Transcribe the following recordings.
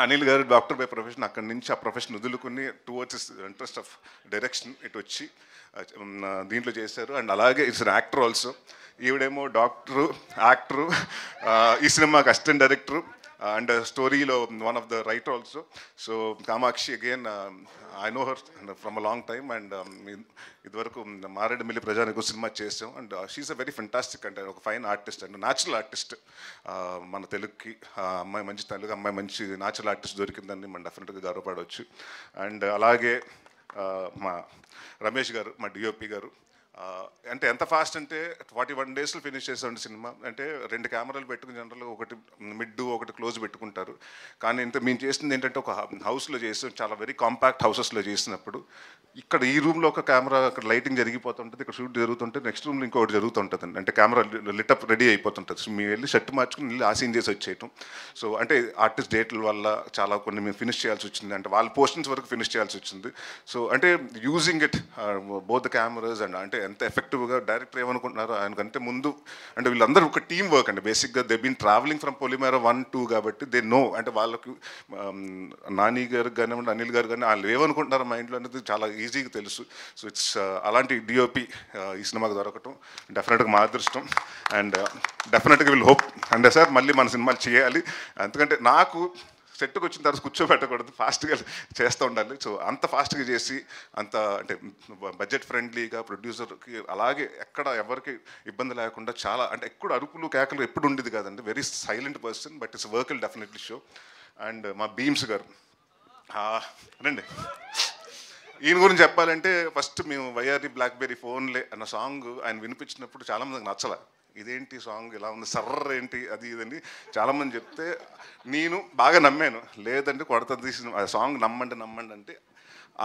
అనిల్ గారు doctor by profession, అక్కడి నుంచి ఆ ప్రొఫెషన్ వదులుకుని టువర్డ్స్ ఇంట్రెస్ట్ ఆఫ్ డైరెక్షన్ ఇటు వచ్చి దీంట్లో చేశారు. అండ్ అలాగే ఇట్స్ యాక్టర్ ఆల్సో. ఈవిడేమో డాక్టరు, యాక్టరు, ఈ సినిమాకి అసిస్టెంట్ డైరెక్టరు అండ్ స్టోరీలో one of the writer also. So Kamakshi again I know her from a long time. And ఇదివరకు మారేడుమిల్లి ప్రజానికి సినిమా చేసాం. And she's a very fantastic అంటే ఒక fine artist and natural artist. మన తెలుగుకి అమ్మాయి మంచి తెలుగు అమ్మాయి మంచి న్యాచురల్ ఆర్టిస్ట్ దొరికిందని మనం డెఫినెట్గా గర్వపడవచ్చు. అండ్ అలాగే మా రమేష్ గారు, మా డిఓపి గారు, అంటే ఎంత ఫాస్ట్ అంటే 41 డేస్లో ఫినిష్ చేసామండి సినిమా. అంటే 2 కెమెరాలు పెట్టుకుని జనరల్గా ఒకటి మిడ్ ఒకటి క్లోజ్ పెట్టుకుంటారు. కానీ ఇంత మేము చేసింది ఏంటంటే ఒక హౌస్లో చేసాం, చాలా వెరీ కాంపాక్ట్ హౌసెస్లో చేసినప్పుడు ఇక్కడ ఈ రూమ్లో ఒక కెమెరా, అక్కడ లైటింగ్ జరిగిపోతుంటుంది, ఇక్కడ షూట్ జరుగుతుంటే నెక్స్ట్ రూమ్లో ఇంకొకటి జరుగుతుంటుంది. అంటే కెమెరా లిటప్ రెడీ అయిపోతుంటుంది. సో మేము వెళ్ళి షర్ట్ మార్చుకుని వెళ్ళి ఆ సీన్ చేసి వచ్చేయటం. సో అంటే ఆర్టిస్ట్ డేట్ల వల్ల చాలా కొన్ని మేము ఫినిష్ చేయాల్సి వచ్చింది. అంటే వాళ్ళ పోర్షన్స్ వరకు ఫినిష్ చేయాల్సి వచ్చింది. సో అంటే using it both the cameras and అంటే ఎంత ఎఫెక్టివ్గా డైరెక్టర్ ఏమనుకుంటున్నారు ఆయనకంటే ముందు అంటే వీళ్ళందరూ ఒక టీమ్ వర్క్ అండి. బేసిక్గా దే బీన్ ట్రావెలింగ్ ఫ్రమ్ పొలిమేర 1, 2 కాబట్టి దే నో. అంటే వాళ్ళకి నాని గారు కానివ్వండి, అనిల్ గారు కానీ వాళ్ళు ఏమనుకుంటున్నారు మైండ్లో అనేది చాలా ఈజీగా తెలుసు. సో ఇట్స్ అలాంటి డిఓపి ఈ సినిమాకి దొరకటం డెఫినెట్గా మా అదృష్టం. అండ్ డెఫినెట్గా విల్ హోప్ అంటే సార్ మళ్ళీ మన సినిమాలు చేయాలి. ఎందుకంటే నాకు సెట్కి వచ్చిన తర్వాత కూర్చోబెట్టకూడదు, ఫాస్ట్గా చేస్తూ ఉండాలి. సో అంత ఫాస్ట్గా చేసి అంత అంటే బడ్జెట్ ఫ్రెండ్లీగా ప్రొడ్యూసర్కి అలాగే ఎక్కడ ఎవరికి ఇబ్బంది లేకుండా చాలా అంటే ఎక్కడ అరుపులు కేకలు ఎప్పుడు ఉండేది కాదండి. Very silent person but it's work will definitely show. And మా భీమ్స్ గారు రండి. ఈయన గురించి చెప్పాలంటే ఫస్ట్ మేము వైఆర్డి బ్లాక్బెర్రీ ఫోన్లే అన్న సాంగ్ ఆయన వినిపించినప్పుడు చాలామందికి నచ్చలే. ఇదేంటి సాంగ్ ఇలా ఉంది, సర్ర ఏంటి అది ఇదని చాలామంది చెప్తే నేను బాగా నమ్మాను. లేదంటే కొడతది ఆ సాంగ్ నమ్మండి అంటే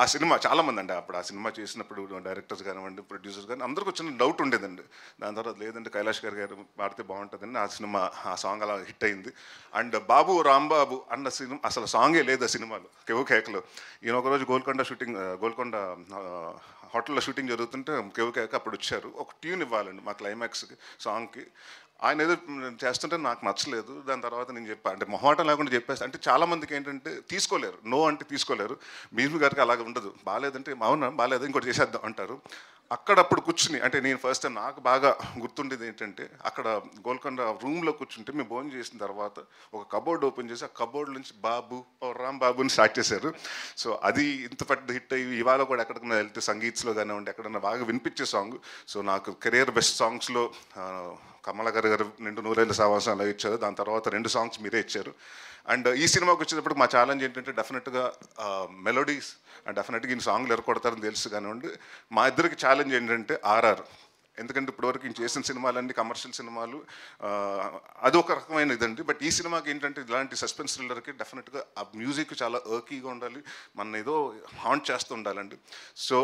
ఆ సినిమా చాలామంది అండి అప్పుడు ఆ సినిమా చేసినప్పుడు డైరెక్టర్స్ కానివ్వండి, ప్రొడ్యూసర్స్ కానీ అందరికి వచ్చిన డౌట్ ఉండేదండి. దాని తర్వాత లేదంటే కైలాష్ గారు పాడితే బాగుంటుందని ఆ సినిమా ఆ సాంగ్ అలా హిట్ అయింది. అండ్ బాబు రాంబాబు అన్న సినిమా అసలు సాంగే లేదు ఆ సినిమాలో, కేవు కేకలో. ఈయన ఒకరోజు గోల్కొండ హోటల్లో షూటింగ్ జరుగుతుంటే కేవు కేక అప్పుడు వచ్చారు. ఒక ట్యూన్ ఇవ్వాలండి మా క్లైమాక్స్కి సాంగ్కి. ఆయన ఏదో చేస్తుంటే నాకు నచ్చలేదు. దాని తర్వాత నేను చెప్పాను అంటే మొహమాటం లేకుండా చెప్పేసి అంటే చాలామందికి ఏంటంటే తీసుకోలేరు, నో అంటే తీసుకోలేరు. భీష్మ గారికి అలాగ ఉండదు. బాగాలేదంటే అవునా బాగాలేదు ఇంకోటి చేసేద్దాం అంటారు. అక్కడప్పుడు కూర్చుని అంటే నేను ఫస్ట్ టైం నాకు బాగా గుర్తుండేది ఏంటంటే అక్కడ గోల్కొండ రూమ్లో కూర్చుంటే మేము భోజనం చేసిన తర్వాత ఒక కబోర్డ్ ఓపెన్ చేసి ఆ కబోర్డ్ నుంచి బాబు రామ్ బాబుని స్టార్ట్ చేశారు. సో అది ఇంత పెద్ద హిట్ అయ్యి ఇవాళ కూడా ఎక్కడికైనా వెళ్తే సంగీత్స్లో కానివ్వండి ఎక్కడన్నా బాగా వినిపించే సాంగ్. సో నాకు కెరియర్ బెస్ట్ సాంగ్స్లో కమల గారు నిండు నూరేళ్ళ సావాసం అలా ఇచ్చారు. దాని తర్వాత 2 సాంగ్స్ మీరే ఇచ్చారు. అండ్ ఈ సినిమాకి వచ్చేటప్పుడు మా ఛాలెంజ్ ఏంటంటే డెఫినెట్గా మెలోడీస్ అండ్ డెఫినెట్గా ఈ సాంగ్లు ఎరకొడతారని తెలుసు కానివ్వండి. మా ఇద్దరికి ఛాలెంజ్ ఏంటంటే ఆర్ఆర్. ఎందుకంటే ఇప్పటివరకు ఈయన చేసిన సినిమాలన్నీ కమర్షియల్ సినిమాలు, అది ఒక రకమైన ఇదండి. బట్ ఈ సినిమాకి ఏంటంటే ఇలాంటి సస్పెన్స్ థ్రిల్లర్కి డెఫినెట్గా ఆ మ్యూజిక్ చాలా ఎర్కీగా ఉండాలి, మన ఏదో హాంట్ చేస్తూ ఉండాలండి. సో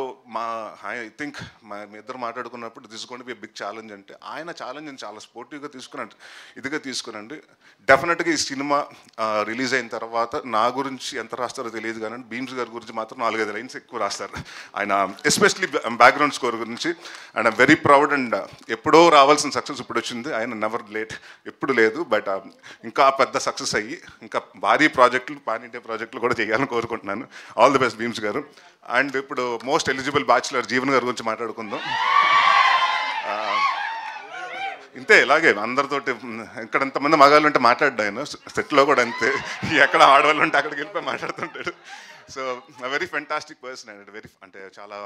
ఐ థింక్ మీ ఇద్దరు మాట్లాడుకున్నప్పుడు this going to be big challenge. అంటే ఆయన ఛాలెంజ్ని చాలా స్పోర్టివ్గా తీసుకున్నాడు, ఇదిగా తీసుకునండి. డెఫినెట్గా ఈ సినిమా రిలీజ్ అయిన తర్వాత నా గురించి ఎంత రాస్తారో తెలియదు కానీ భీమ్స్ గారి గురించి మాత్రం 4-5 లైన్స్ ఎక్కువ రాస్తారు ఆయన, ఎస్పెషలీ బ్యాక్గ్రౌండ్ స్కోర్ గురించి. And I'm very proud. And ఎప్పుడో రావాల్సిన సక్సెస్ ఇప్పుడు వచ్చింది. ఆయన నెవర్ లేట్, ఎప్పుడు లేదు. బట్ ఇంకా పెద్ద సక్సెస్ అయ్యి ఇంకా భారీ ప్రాజెక్టులు పాన్ ఇండియా ప్రాజెక్టులు కూడా చేయాలని కోరుకుంటున్నాను. ఆల్ ది బెస్ట్ భీమ్స్ గారు. అండ్ ఇప్పుడు మోస్ట్ ఎలిజిబుల్ బ్యాచులర్ జీవన్ గారి గురించి మాట్లాడుకుందాం. ఇంతే ఇలాగే అందరితోటి ఇక్కడ ఎంతమంది మగాళ్ళు ఉంటే మాట్లాడ్డా ఆయన సెట్లో కూడా అంతే. ఎక్కడ ఆడవాళ్ళు ఉంటే అక్కడికి వెళ్ళిపోయి మాట్లాడుతుంటాడు. So very fantastic person and very అంటే చాలా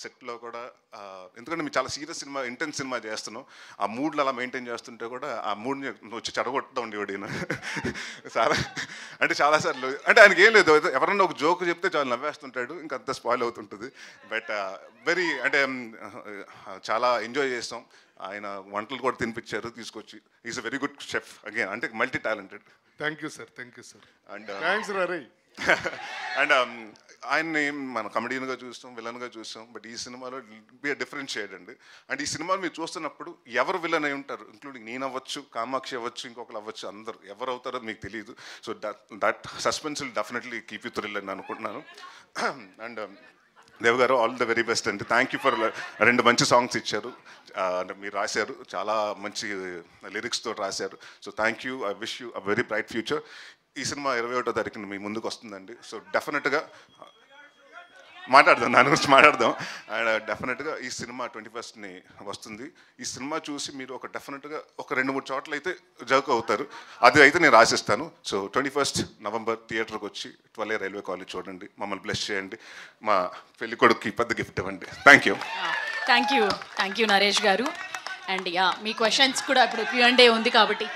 సెట్లో కూడా ఎందుకంటే మీరు చాలా సీరియస్ సినిమా ఇంటెన్స్ సినిమా చేస్తున్నాం. ఆ మూడ్లు అలా మెయింటైన్ చేస్తుంటే కూడా ఆ మూడ్ని వచ్చి చెడగొట్టడం ఉండేవాడు ఈయన చాలా. అంటే చాలాసార్లు అంటే ఆయనకి ఏం లేదు, ఎవరన్నా ఒక జోక్ చెప్తే చాలా నవ్వేస్తుంటాడు, ఇంకంతా స్పాయిల్ అవుతుంటుంది. బట్ వెరీ అంటే చాలా ఎంజాయ్ చేస్తాం. ఆయన వంటలు కూడా తినిపించారు తీసుకొచ్చి. Is a very good chef again, అంటే multi talented. Thank you sir, thank you sir. And thanks Rai. And ఆయన్ని మనం కమెడియన్గా చూస్తాం, విలన్గా చూస్తాం. బట్ ఈ సినిమాలో బి డిఫరెంట్ షేడ్ అండి. అండ్ ఈ సినిమాలు మీరు చూస్తున్నప్పుడు ఎవరు విలన్ అయి ఉంటారు, ఇంక్లూడింగ్ నేను అవ్వచ్చు, కామాక్షి అవ్వచ్చు, ఇంకొకరు అవ్వచ్చు, అందరు ఎవరు అవుతారో మీకు తెలియదు. So that suspense will definitely keep you thrill అని అనుకుంటున్నాను. అండ్ దేవ్ గారు ఆల్ ద వెరీ బెస్ట్ అండి. థ్యాంక్ యూ ఫర్ 2 మంచి సాంగ్స్ ఇచ్చారు. అంటే మీరు రాశారు, చాలా మంచి లిరిక్స్తో రాశారు. So thank you. I wish you a very bright future. ఈ సినిమా 21వ తారీఖున మీ ముందుకు వస్తుందండి. సో డెఫినెట్గా మాట్లాడదాం, దాని గురించి మాట్లాడదాం. అండ్ డెఫినెట్గా ఈ సినిమా 21st వస్తుంది. ఈ సినిమా చూసి మీరు డెఫినెట్గా ఒక 2-3 చోట్ల అయితే జర్క్ అవుతారు. అది అయితే నేను ఆశిస్తాను. సో 21st నవంబర్ థియేటర్కి వచ్చి 12A రైల్వే కాలేజ్ చూడండి, మమ్మల్ని బ్లెస్ చేయండి, మా పెళ్లి కొడుకుకి పెద్ద గిఫ్ట్ ఇవ్వండి. Thank you. Thank you Naresh garu. And yeah, me questions కూడా ఇప్పుడు Q&A ఉంది కాబట్టి